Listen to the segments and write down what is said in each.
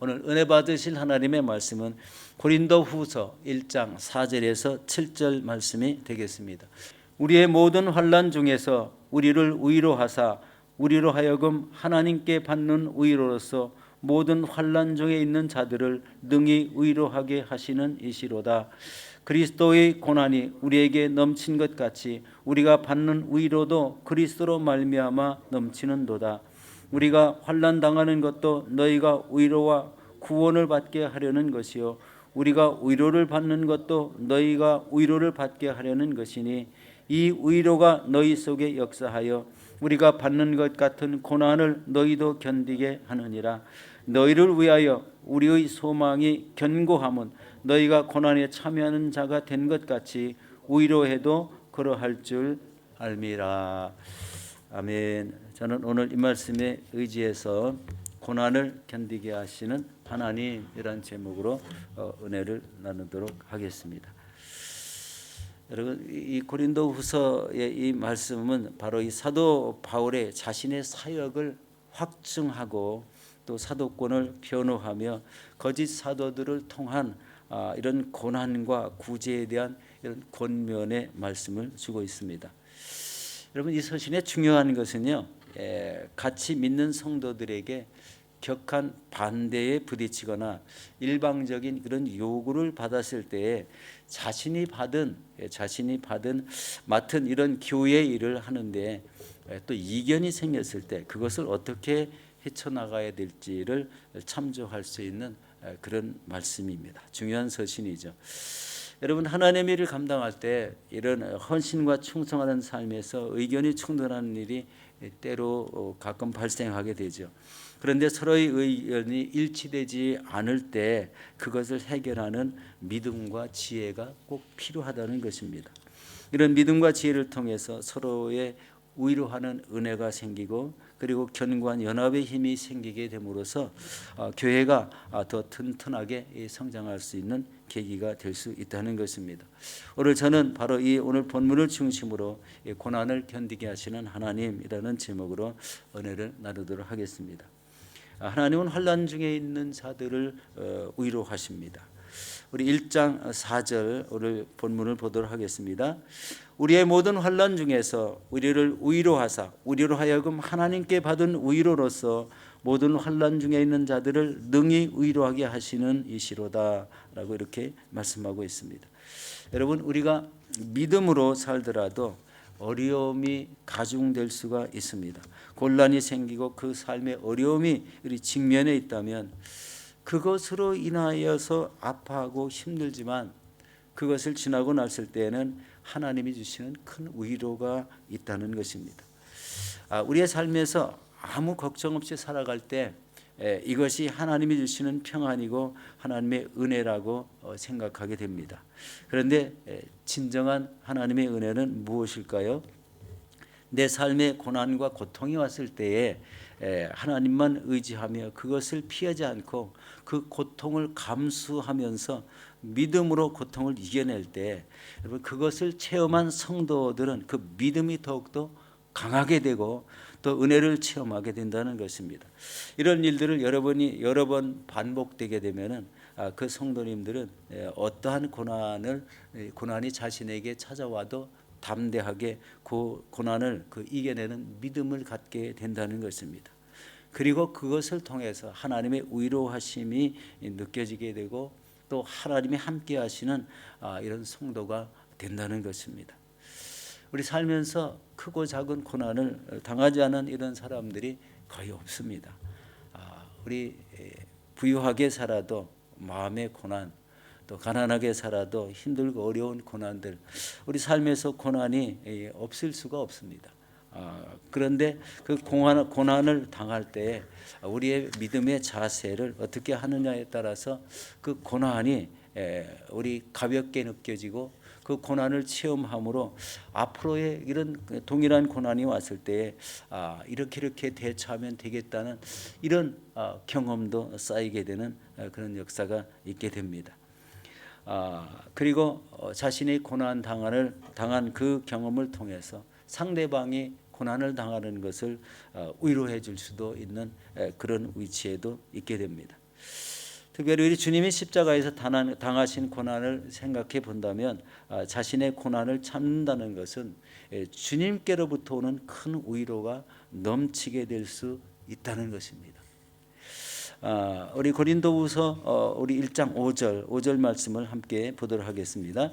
오늘 은혜 받으실 하나님의 말씀은 고린도후서 1장 4절에서 7절 말씀이 되겠습니다. 우리의 모든 환난 중에서 우리를 위로하사 우리로 하여금 하나님께 받는 위로로서 모든 환난 중에 있는 자들을 능히 위로하게 하시는 이시로다. 그리스도의 고난이 우리에게 넘친 것 같이 우리가 받는 위로도 그리스도로 말미암아 넘치는도다. 우리가 환난 당하는 것도 너희가 위로와 구원을 받게 하려는 것이요 우리가 위로를 받는 것도 너희가 위로를 받게 하려는 것이니 이 위로가 너희 속에 역사하여 우리가 받는 것 같은 고난을 너희도 견디게 하느니라. 너희를 위하여 우리의 소망이 견고함은 너희가 고난에 참여하는 자가 된 것 같이 위로해도 그러할 줄 알미라. 아멘. 저는 오늘 이 말씀에 의지해서 고난을 견디게 하시는 하나님이라는 제목으로 은혜를 나누도록 하겠습니다. 여러분, 이 고린도후서의 이 말씀은 바로 이 사도 바울의 자신의 사역을 확증하고 또 사도권을 변호하며 거짓 사도들을 통한 이런 고난과 구제에 대한 이런 권면의 말씀을 주고 있습니다. 여러분, 이 서신의 중요한 것은요, 같이 믿는 성도들에게 격한 반대에 부딪히거나 일방적인 그런 요구를 받았을 때에 자신이 맡은 이런 교회 일을 하는데 또 이견이 생겼을 때 그것을 어떻게 헤쳐나가야 될지를 참조할 수 있는 그런 말씀입니다. 중요한 서신이죠. 여러분, 하나님의 일을 감당할 때 이런 헌신과 충성하는 삶에서 의견이 충돌하는 일이 때로 가끔 발생하게 되죠. 그런데 서로의 의견이 일치되지 않을 때 그것을 해결하는 믿음과 지혜가 꼭 필요하다는 것입니다. 이런 믿음과 지혜를 통해서 서로의 위로하는 은혜가 생기고 그리고 견고한 연합의 힘이 생기게 됨으로써 교회가 더 튼튼하게 성장할 수 있는 계기가 될 수 있다는 것입니다. 오늘 저는 바로 이 오늘 본문을 중심으로 고난을 견디게 하시는 하나님이라는 제목으로 은혜를 나누도록 하겠습니다. 하나님은 환난 중에 있는 자들을 위로하십니다. 우리 1장 4절 오늘 본문을 보도록 하겠습니다. 우리의 모든 환난 중에서 우리를 위로하사 우리로 하여금 하나님께 받은 위로로서 모든 환난 중에 있는 자들을 능히 위로하게 하시는 이시로다 라고 이렇게 말씀하고 있습니다. 여러분, 우리가 믿음으로 살더라도 어려움이 가중될 수가 있습니다. 곤란이 생기고 그 삶의 어려움이 우리 직면에 있다면 그것으로 인하여서 아파하고 힘들지만 그것을 지나고 났을 때에는 하나님이 주시는 큰 위로가 있다는 것입니다. 우리의 삶에서 아무 걱정 없이 살아갈 때 이것이 하나님이 주시는 평안이고 하나님의 은혜라고 생각하게 됩니다. 그런데 진정한 하나님의 은혜는 무엇일까요? 내 삶에 고난과 고통이 왔을 때에 하나님만 의지하며 그것을 피하지 않고 그 고통을 감수하면서 믿음으로 고통을 이겨낼 때 여러분, 그것을 체험한 성도들은 그 믿음이 더욱더 강하게 되고 또 은혜를 체험하게 된다는 것입니다. 이런 일들을 여러 번 반복되게 되면은 그 성도님들은 어떠한 고난이 자신에게 찾아와도 담대하게 그 고난을 이겨내는 믿음을 갖게 된다는 것입니다. 그리고 그것을 통해서 하나님의 위로하심이 느껴지게 되고 또 하나님이 함께 하시는 이런 성도가 된다는 것입니다. 우리 살면서 크고 작은 고난을 당하지 않은 이런 사람들이 거의 없습니다. 우리 부유하게 살아도 마음의 고난, 또 가난하게 살아도 힘들고 어려운 고난들, 우리 삶에서 고난이 없을 수가 없습니다. 그런데 그 고난을 당할 때 우리의 믿음의 자세를 어떻게 하느냐에 따라서 그 고난이 우리 가볍게 느껴지고 그 고난을 체험함으로 앞으로의 이런 동일한 고난이 왔을 때 이렇게 대처하면 되겠다는 이런 경험도 쌓이게 되는 그런 역사가 있게 됩니다. 그리고 자신이 고난 당한 그 경험을 통해서 상대방이 고난을 당하는 것을 위로해 줄 수도 있는 그런 위치에도 있게 됩니다. 특별히 우리 주님이 십자가에서 당하신 고난을 생각해 본다면 자신의 고난을 참는다는 것은 주님께로부터 오는 큰 위로가 넘치게 될 수 있다는 것입니다. 우리 고린도후서 우리 1장 5절 말씀을 함께 보도록 하겠습니다.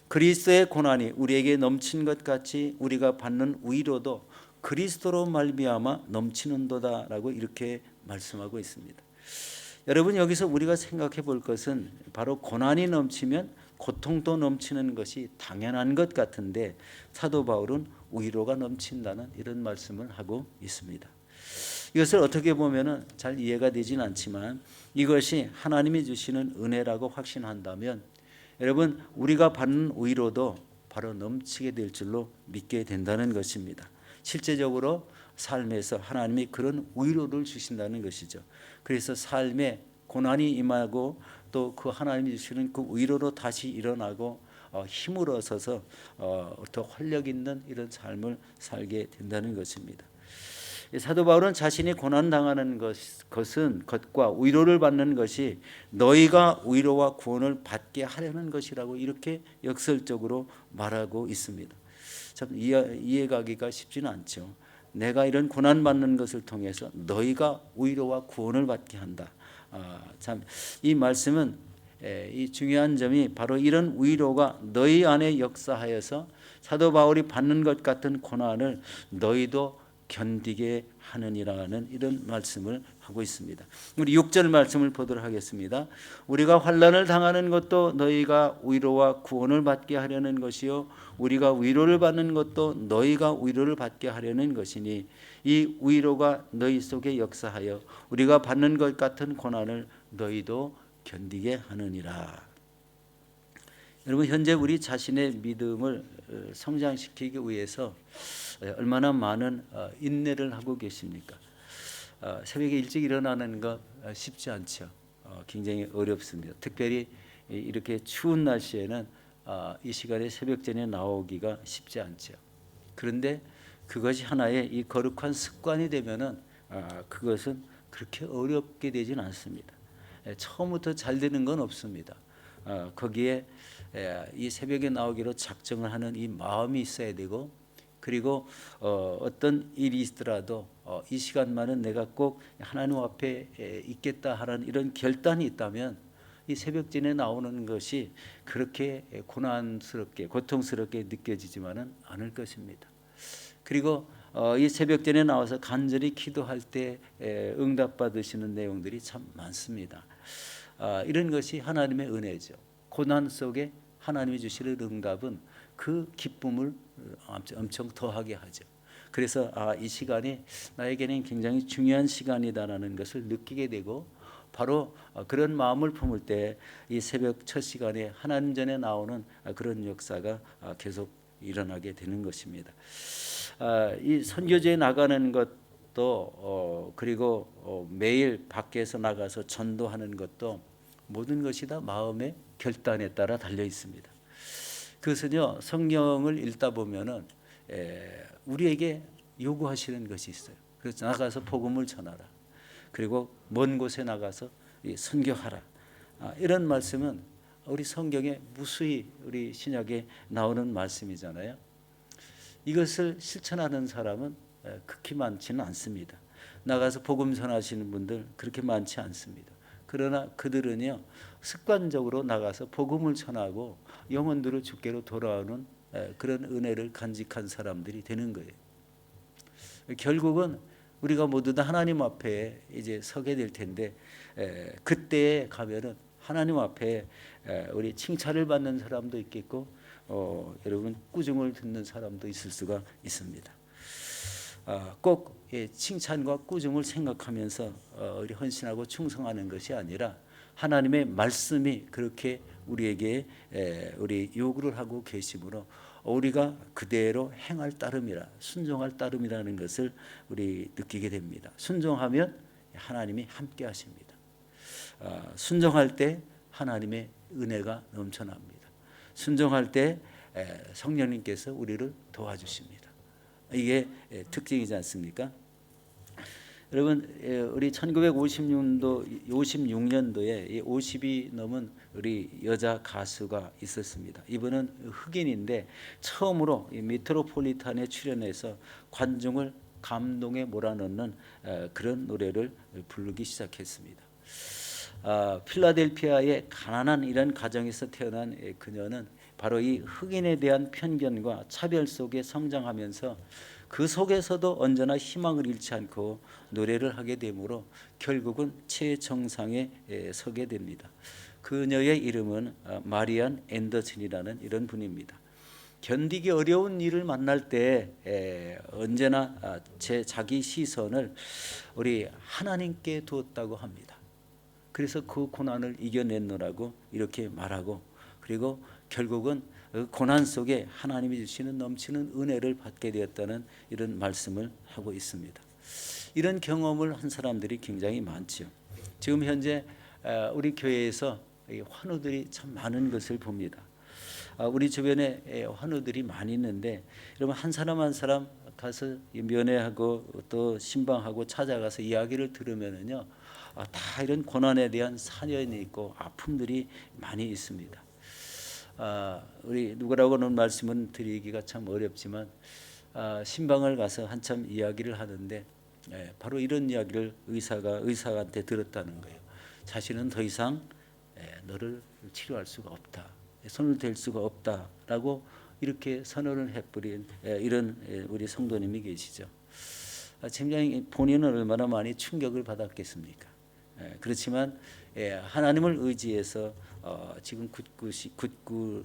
그리스도의 고난이 우리에게 넘친 것 같이 우리가 받는 위로도 그리스도로 말미암아 넘치는도다라고 이렇게 말씀하고 있습니다. 여러분, 여기서 우리가 생각해 볼 것은 바로 고난이 넘치면 고통도 넘치는 것이 당연한 것 같은데 사도 바울은 위로가 넘친다는 이런 말씀을 하고 있습니다. 이것을 어떻게 보면 잘 이해가 되진 않지만 이것이 하나님이 주시는 은혜라고 확신한다면 여러분, 우리가 받는 위로도 바로 넘치게 될 줄로 믿게 된다는 것입니다. 실제적으로 삶에서 하나님이 그런 위로를 주신다는 것이죠. 그래서 삶에 고난이 임하고 또 그 하나님이 주시는 그 위로로 다시 일어나고 힘을 얻어서 더 활력 있는 이런 삶을 살게 된다는 것입니다. 사도 바울은 자신이 고난당하는 것과 위로를 받는 것이 너희가 위로와 구원을 받게 하려는 것이라고 이렇게 역설적으로 말하고 있습니다. 참 이해가기가 쉽지는 않죠. 내가 이런 고난받는 것을 통해서 너희가 위로와 구원을 받게 한다. 참 이 말씀은 이 중요한 점이 바로 이런 위로가 너희 안에 역사하여서 사도 바울이 받는 것 같은 고난을 너희도 견디게 하느니라는 이런 말씀을 하고 있습니다. 우리 6절 말씀을 보도록 하겠습니다. 우리가 환난을 당하는 것도 너희가 위로와 구원을 받게 하려는 것이요 우리가 위로를 받는 것도 너희가 위로를 받게 하려는 것이니 이 위로가 너희 속에 역사하여 우리가 받는 것 같은 고난을 너희도 견디게 하느니라. 여러분, 현재 우리 자신의 믿음을 성장시키기 위해서 얼마나 많은 인내를 하고 계십니까? 새벽에 일찍 일어나는 것 쉽지 않죠. 굉장히 어렵습니다. 특별히 이렇게 추운 날씨에는 이 시간에 새벽전에 나오기가 쉽지 않죠. 그런데 그것이 하나의 이 거룩한 습관이 되면은 그것은 그렇게 어렵게 되진 않습니다. 처음부터 잘 되는 건 없습니다. 거기에 이 새벽에 나오기로 작정을 하는 이 마음이 있어야 되고 그리고 어떤 일이 있더라도 이 시간만은 내가 꼭 하나님 앞에 있겠다 하는 이런 결단이 있다면 이 새벽전에 나오는 것이 그렇게 고난스럽게 고통스럽게 느껴지지만은 않을 것입니다. 그리고 이 새벽전에 나와서 간절히 기도할 때 응답받으시는 내용들이 참 많습니다. 이런 것이 하나님의 은혜죠. 고난 속에 하나님이 주시는 응답은 그 기쁨을 엄청 더하게 하죠. 그래서 이 시간이 나에게는 굉장히 중요한 시간이다라는 것을 느끼게 되고 바로 그런 마음을 품을 때 이 새벽 첫 시간에 하나님 전에 나오는 그런 역사가 계속 일어나게 되는 것입니다. 이 선교지에 나가는 것도 그리고 매일 밖에서 나가서 전도하는 것도 모든 것이 다 마음의 결단에 따라 달려 있습니다. 그것은요, 성경을 읽다 보면은 우리에게 요구하시는 것이 있어요. 그래서 나가서 복음을 전하라. 그리고 먼 곳에 나가서 선교하라. 이런 말씀은 우리 성경에 무수히 우리 신약에 나오는 말씀이잖아요. 이것을 실천하는 사람은 극히 많지는 않습니다. 나가서 복음 전하시는 분들 그렇게 많지 않습니다. 그러나 그들은요, 습관적으로 나가서 복음을 전하고 영혼들을 주께로 돌아오는 그런 은혜를 간직한 사람들이 되는 거예요. 결국은 우리가 모두 다 하나님 앞에 이제 서게 될 텐데 그때에 가면은 하나님 앞에 우리 칭찬을 받는 사람도 있겠고 여러분 꾸중을 듣는 사람도 있을 수가 있습니다. 꼭 칭찬과 꾸중을 생각하면서 우리 헌신하고 충성하는 것이 아니라 하나님의 말씀이 그렇게 우리에게 우리 요구를 하고 계시므로 우리가 그대로 행할 따름이라 순종할 따름이라는 것을 우리 느끼게 됩니다. 순종하면 하나님이 함께 하십니다. 순종할 때 하나님의 은혜가 넘쳐납니다. 순종할 때 성령님께서 우리를 도와주십니다. 이게 특징이지 않습니까? 여러분, 우리 1956년도에 50이 넘은 우리 여자 가수가 있었습니다. 이분은 흑인인데 처음으로 이 메트로폴리탄에 출연해서 관중을 감동에 몰아넣는 그런 노래를 부르기 시작했습니다. 필라델피아의 가난한 이런 가정에서 태어난 그녀는 바로 이 흑인에 대한 편견과 차별 속에 성장하면서 그 속에서도 언제나 희망을 잃지 않고 노래를 하게 되므로 결국은 최정상에 서게 됩니다. 그녀의 이름은 마리안 앤더슨이라는 이런 분입니다. 견디기 어려운 일을 만날 때 언제나 자기 시선을 우리 하나님께 두었다고 합니다. 그래서 그 고난을 이겨냈노라고 이렇게 말하고, 그리고 결국은 그 고난 속에 하나님이 주시는 넘치는 은혜를 받게 되었다는 이런 말씀을 하고 있습니다. 이런 경험을 한 사람들이 굉장히 많지요. 지금 현재 우리 교회에서 환우들이 참 많은 것을 봅니다. 우리 주변에 환우들이 많이 있는데, 여러분 한 사람 한 사람 가서 면회하고 또 신방하고 찾아가서 이야기를 들으면은요, 다 이런 고난에 대한 사연이 있고 아픔들이 많이 있습니다. 우리 누구라고는 말씀은 드리기가 참 어렵지만 신방을 가서 한참 이야기를 하는데 바로 이런 이야기를 의사한테 들었다는 거예요. 자신은 더 이상 너를 치료할 수가 없다, 손을 댈 수가 없다라고 이렇게 선언을 해버린 이런 우리 성도님이 계시죠. 굉장히 본인은 얼마나 많이 충격을 받았겠습니까? 그렇지만 하나님을 의지해서 지금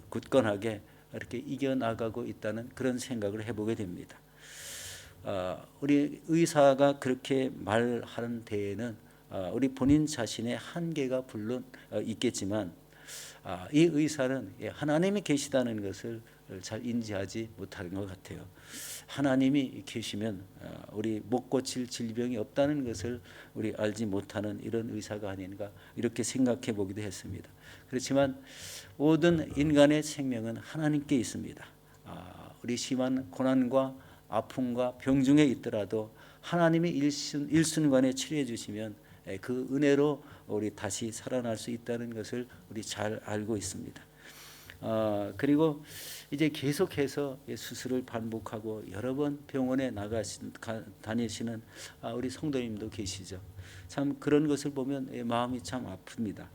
굳건하게 이렇게 이겨나가고 있다는 그런 생각을 해보게 됩니다. 우리 의사가 그렇게 말하는 데에는 우리 본인 자신의 한계가 물론 있겠지만 이 의사는 하나님이 계시다는 것을 잘 인지하지 못하는 것 같아요. 하나님이 계시면 우리 못 고칠 질병이 없다는 것을 우리 알지 못하는 이런 의사가 아닌가 이렇게 생각해 보기도 했습니다. 그렇지만 모든 인간의 생명은 하나님께 있습니다. 우리 심한 고난과 아픔과 병중에 있더라도 하나님이 일순간에 치료해 주시면 그 은혜로 우리 다시 살아날 수 있다는 것을 우리 잘 알고 있습니다. 그리고 이제 계속해서 수술을 반복하고 여러 번 병원에 다니시는 우리 성도님도 계시죠. 참 그런 것을 보면 마음이 참 아픕니다.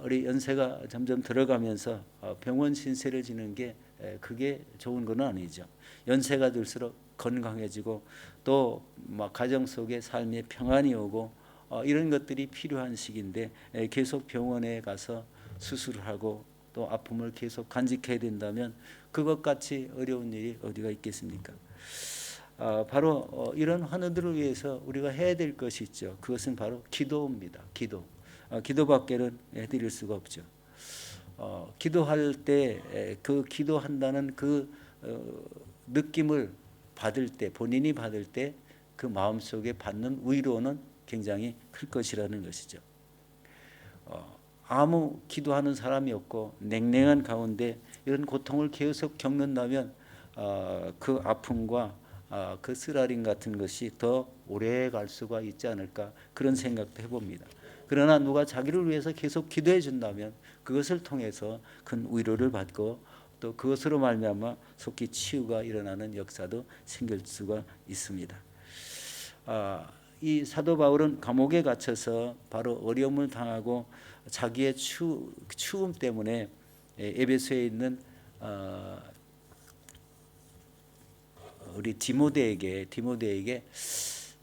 우리 연세가 점점 들어가면서 병원 신세를 지는 게 그게 좋은 건 아니죠. 연세가 들수록 건강해지고 또 가정 속에 삶의 평안이 오고 이런 것들이 필요한 시기인데 계속 병원에 가서 수술을 하고 또 아픔을 계속 간직해야 된다면 그것같이 어려운 일이 어디가 있겠습니까? 바로 이런 환우들을 위해서 우리가 해야 될 것이 있죠. 그것은 바로 기도입니다. 기도밖에는 해드릴 수가 없죠. 기도할 때 그 기도한다는 그 느낌을 받을 때, 본인이 받을 때 그 마음속에 받는 위로는 굉장히 클 것이라는 것이죠. 아무 기도하는 사람이 없고 냉랭한 가운데 이런 고통을 계속 겪는다면 그 아픔과 그 쓰라림 같은 것이 더 오래 갈 수가 있지 않을까 그런 생각도 해봅니다. 그러나 누가 자기를 위해서 계속 기도해 준다면 그것을 통해서 큰 위로를 받고 또 그것으로 말미암아 속히 치유가 일어나는 역사도 생길 수가 있습니다. 이 사도 바울은 감옥에 갇혀서 바로 어려움을 당하고 자기의 추움 때문에 에베소에 있는 우리 디모데에게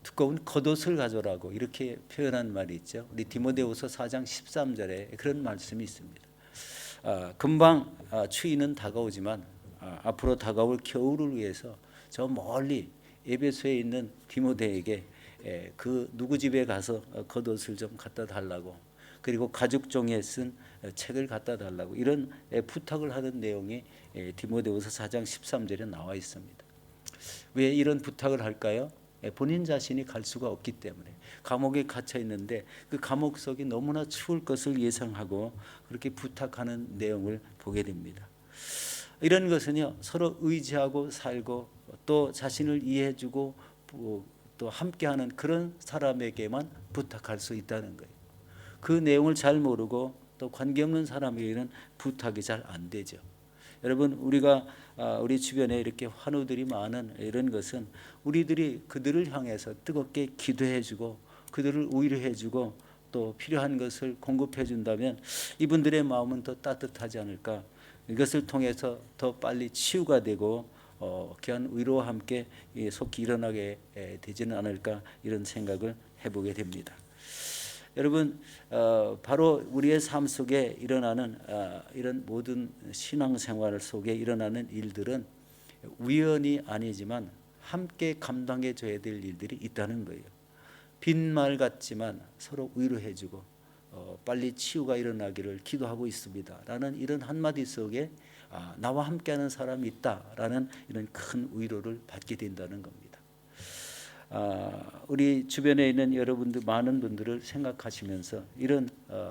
두꺼운 겉옷을 가져라고 이렇게 표현한 말이 있죠. 우리 디모데후서 4장 13절에 그런 말씀이 있습니다. 금방 추위는 다가오지만 앞으로 다가올 겨울을 위해서 저 멀리 에베소에 있는 디모데에게 그 누구 집에 가서 겉옷을 좀 갖다 달라고, 그리고 가죽 종이에 쓴 책을 갖다 달라고 이런 부탁을 하는 내용이 디모데후서 4장 13절에 나와 있습니다. 왜 이런 부탁을 할까요? 본인 자신이 갈 수가 없기 때문에 감옥에 갇혀 있는데 그 감옥 속이 너무나 추울 것을 예상하고 그렇게 부탁하는 내용을 보게 됩니다. 이런 것은요 서로 의지하고 살고 또 자신을 이해해주고 또 또 함께하는 그런 사람에게만 부탁할 수 있다는 거예요. 그 내용을 잘 모르고 또 관계없는 사람에게는 부탁이 잘 안 되죠. 여러분, 우리가 우리 주변에 이렇게 환우들이 많은 이런 것은 우리들이 그들을 향해서 뜨겁게 기도해주고 그들을 위로해주고 또 필요한 것을 공급해 준다면 이분들의 마음은 더 따뜻하지 않을까. 이것을 통해서 더 빨리 치유가 되고 귀한 위로와 함께 속히 일어나게 되지는 않을까, 이런 생각을 해보게 됩니다. 여러분, 바로 우리의 삶 속에 일어나는 이런 모든 신앙생활 속에 일어나는 일들은 우연이 아니지만 함께 감당해 줘야 될 일들이 있다는 거예요. 빈말 같지만 서로 위로해주고 빨리 치유가 일어나기를 기도하고 있습니다 라는 이런 한마디 속에 나와 함께하는 사람이 있다라는 이런 큰 위로를 받게 된다는 겁니다. 우리 주변에 있는 여러분들, 많은 분들을 생각하시면서 이런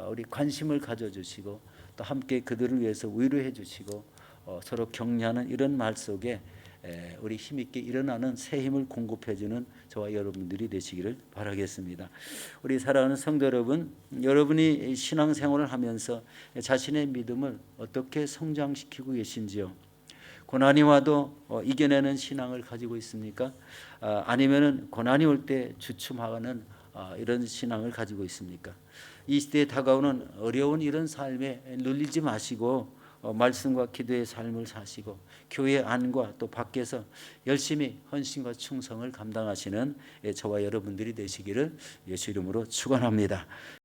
우리 관심을 가져주시고 또 함께 그들을 위해서 위로해 주시고 서로 격려하는 이런 말 속에 우리 힘있게 일어나는 새 힘을 공급해 주는 저와 여러분들이 되시기를 바라겠습니다. 우리 사랑하는 성도 여러분, 여러분이 신앙생활을 하면서 자신의 믿음을 어떻게 성장시키고 계신지요? 고난이 와도 이겨내는 신앙을 가지고 있습니까? 아니면은 고난이 올 때 주춤하는 이런 신앙을 가지고 있습니까? 이 시대에 다가오는 어려운 이런 삶에 눌리지 마시고 말씀과 기도의 삶을 사시고 교회 안과 또 밖에서 열심히 헌신과 충성을 감당하시는 저와 여러분들이 되시기를 예수 이름으로 축원합니다.